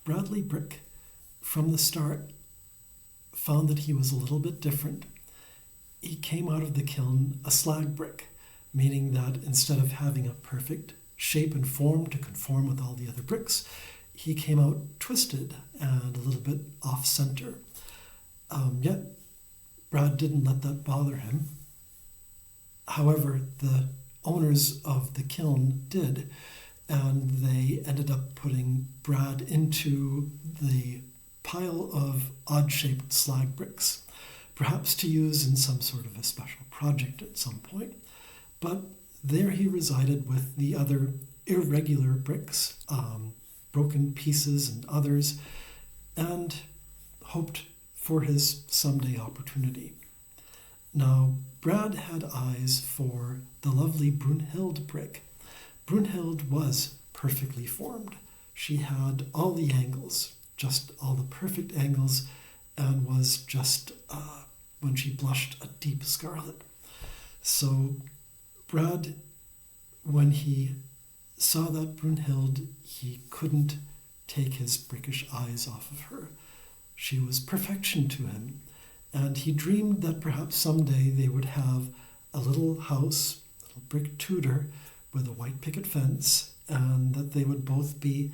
Bradley Brick, from the start, found that he was a little bit different. He came out of the kiln a slag brick, meaning that instead of having a perfect shape and form to conform with all the other bricks, he came out twisted and a little bit off-center. Yet, Brad didn't let that bother him. However, the owners of the kiln did, and they ended up putting Brad into the pile of odd-shaped slag bricks, perhaps to use in some sort of a special project at some point. But there he resided with the other irregular bricks, broken pieces and others, and hoped for his someday opportunity. Now, Brad had eyes for the lovely Brunhild brick. Brunhild was perfectly formed. She had all the angles, just all the perfect angles, and was just, when she blushed, a deep scarlet. So Brad, when he saw that Brunhild, he couldn't take his brickish eyes off of her. She was perfection to him, and he dreamed that perhaps someday they would have a little house, a little brick Tudor, with a white picket fence, and that they would both be,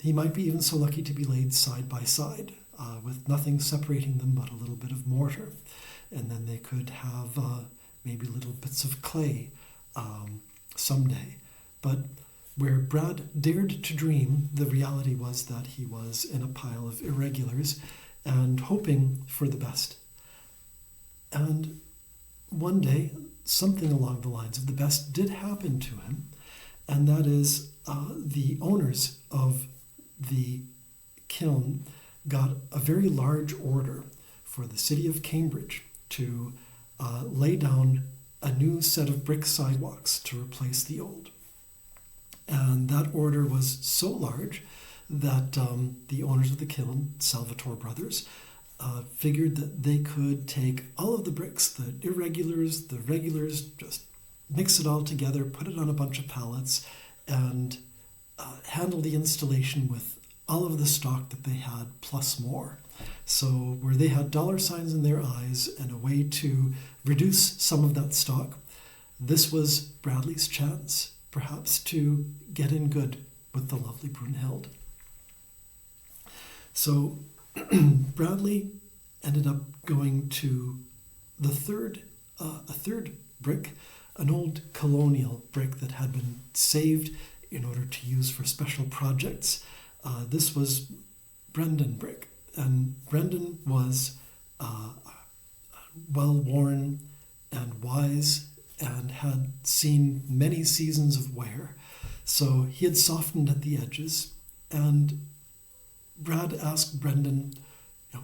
he might be even so lucky to be laid side by side, with nothing separating them but a little bit of mortar. And then they could have maybe little bits of clay someday. But where Brad dared to dream, the reality was that he was in a pile of irregulars and hoping for the best. And one day, something along the lines of the best did happen to him, and that is the owners of the kiln got a very large order for the city of Cambridge to lay down a new set of brick sidewalks to replace the old. And that order was so large that the owners of the kiln, Salvatore Brothers, figured that they could take all of the bricks, the irregulars, the regulars, just mix it all together, put it on a bunch of pallets, and handle the installation with all of the stock that they had plus more. So where they had dollar signs in their eyes and a way to reduce some of that stock, this was Bradley's chance, perhaps, to get in good with the lovely Brunhild. So Bradley ended up going to a third brick, an old colonial brick that had been saved in order to use for special projects. This was Brendan brick, and Brendan was well-worn and wise and had seen many seasons of wear. So he had softened at the edges, and Brad asked Brendan,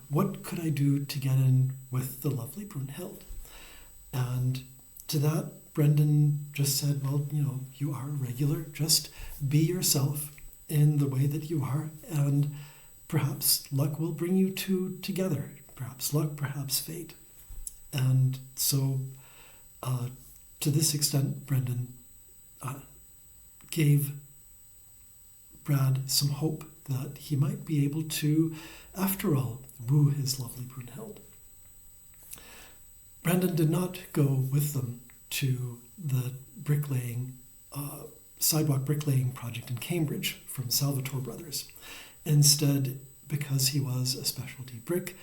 what could I do to get in with the lovely Brunhild? And to that, Brendan just said, well, you are a regular, just be yourself in the way that you are, and perhaps luck will bring you two together. Perhaps luck, perhaps fate. And so, to this extent, Brendan gave Brad some hope that he might be able to, after all, woo his lovely Brunhild. Brendan did not go with them to the sidewalk bricklaying project in Cambridge from Salvatore Brothers. Instead, because he was a specialty brick,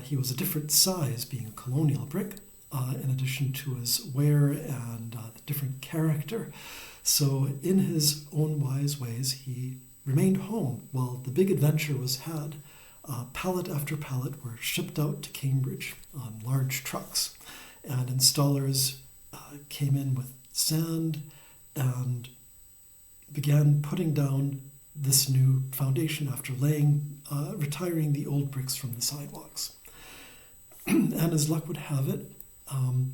he was a different size, being a colonial brick, in addition to his wear and the different character. So in his own wise ways, he remained home while the big adventure was had. Pallet after pallet were shipped out to Cambridge on large trucks, and installers came in with sand and began putting down this new foundation after retiring the old bricks from the sidewalks. And as luck would have it,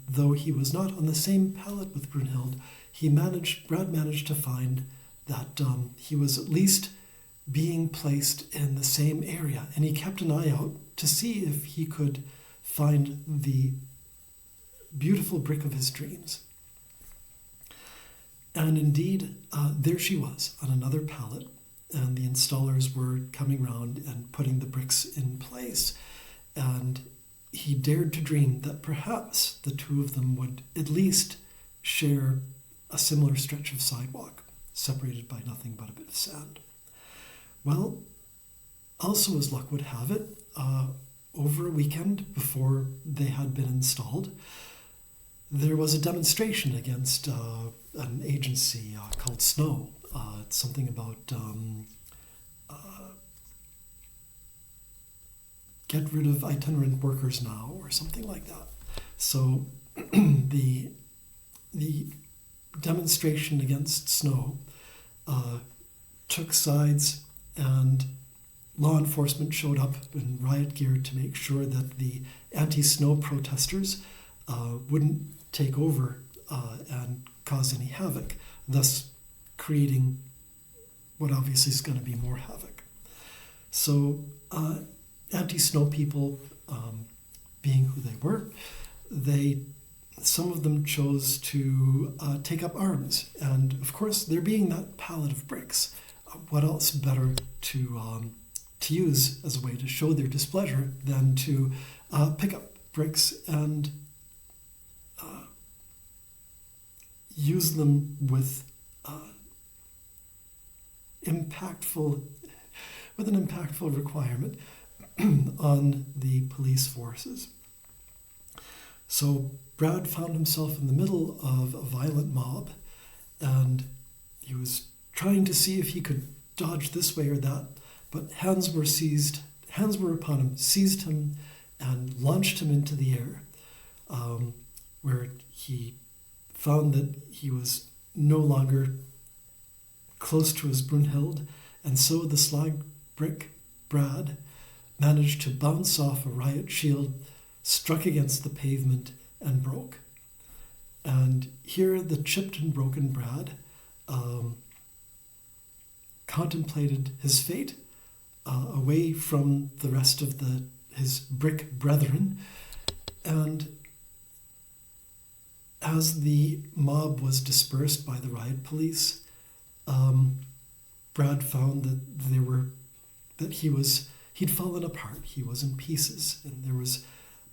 though he was not on the same pallet with Brunhild, Brad managed to find that he was at least being placed in the same area, and he kept an eye out to see if he could find the beautiful brick of his dreams. And indeed, there she was on another pallet, and the installers were coming around and putting the bricks in place. And he dared to dream that perhaps the two of them would at least share a similar stretch of sidewalk, separated by nothing but a bit of sand. Well, also as luck would have it, over a weekend before they had been installed, there was a demonstration against an agency called Snow. It's something about get rid of itinerant workers now, or something like that. So the demonstration against Snow took sides, and law enforcement showed up in riot gear to make sure that the anti-snow protesters wouldn't take over and cause any havoc, thus creating what obviously is going to be more havoc. So anti-snow people, being who they were, some of them chose to take up arms. And of course, there being that pallet of bricks, what else better to use as a way to show their displeasure than to pick up bricks and use them with an impactful requirement on the police forces. So Brad found himself in the middle of a violent mob, and he was trying to see if he could dodge this way or that, but hands were upon him, seized him, and launched him into the air, where he found that he was no longer close to his Brunhild, and so the slag brick Brad managed to bounce off a riot shield, struck against the pavement, and broke. And here the chipped and broken Brad contemplated his fate away from the rest of his brick brethren. And as the mob was dispersed by the riot police, Brad found that he'd fallen apart. He was in pieces, and there was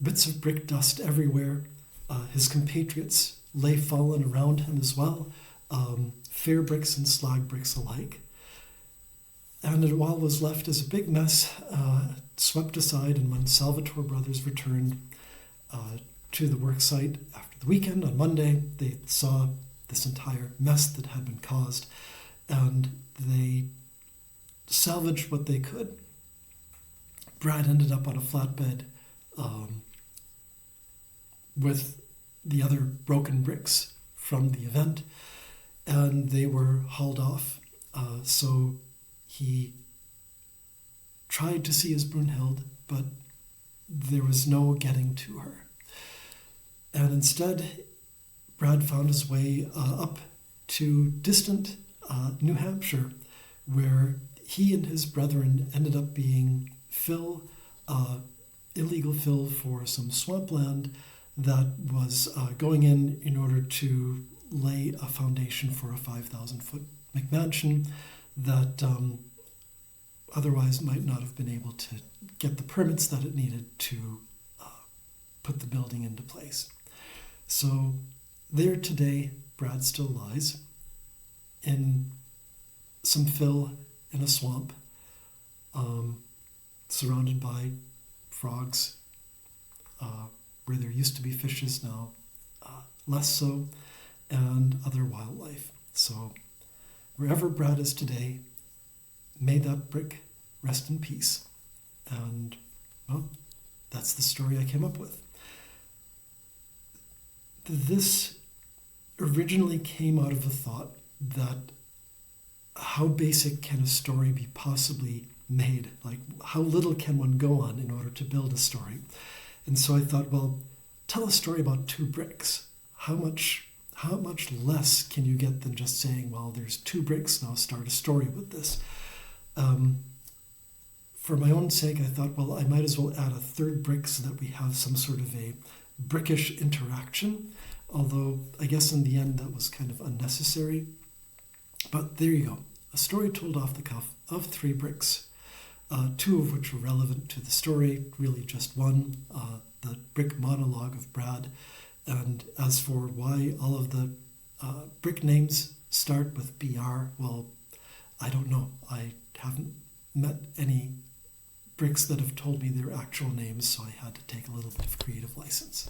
bits of brick dust everywhere. His compatriots lay fallen around him as well, fair bricks and slag bricks alike. And it all was left as a big mess, swept aside. And when Salvatore brothers returned to the work site after the weekend on Monday, they saw this entire mess that had been caused, and they salvaged what they could. Brad ended up on a flatbed with the other broken bricks from the event, and they were hauled off. So he tried to see his Brunhild, but there was no getting to her. And instead, Brad found his way up to distant New Hampshire, where he and his brethren ended up being illegal fill for some swampland that was going in order to lay a foundation for a 5,000-foot McMansion that otherwise might not have been able to get the permits that it needed to put the building into place. So there today, Brad still lies in some fill in a swamp, surrounded by frogs, where there used to be fishes, now less so, and other wildlife. So wherever Brad is today, may that brick rest in peace. And, well, that's the story I came up with. This originally came out of a thought that how basic can a story be possibly made? Like, how little can one go on in order to build a story? And so I thought, well, tell a story about 2 bricks. How much less can you get than just saying, well, there's 2 bricks, now start a story with this? For my own sake, I thought, well, I might as well add a 3rd brick so that we have some sort of a brickish interaction, although I guess in the end that was kind of unnecessary. But there you go, a story told off the cuff of 3 bricks, 2 of which were relevant to the story, really just one, the brick monologue of Brad. And as for why all of the brick names start with BR, well, I don't know. I haven't met any bricks that have told me their actual names, so I had to take a little bit of creative license.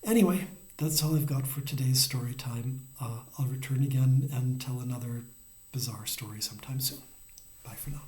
Anyway, that's all I've got for today's story time. I'll return again and tell another bizarre story sometime soon. Bye for now.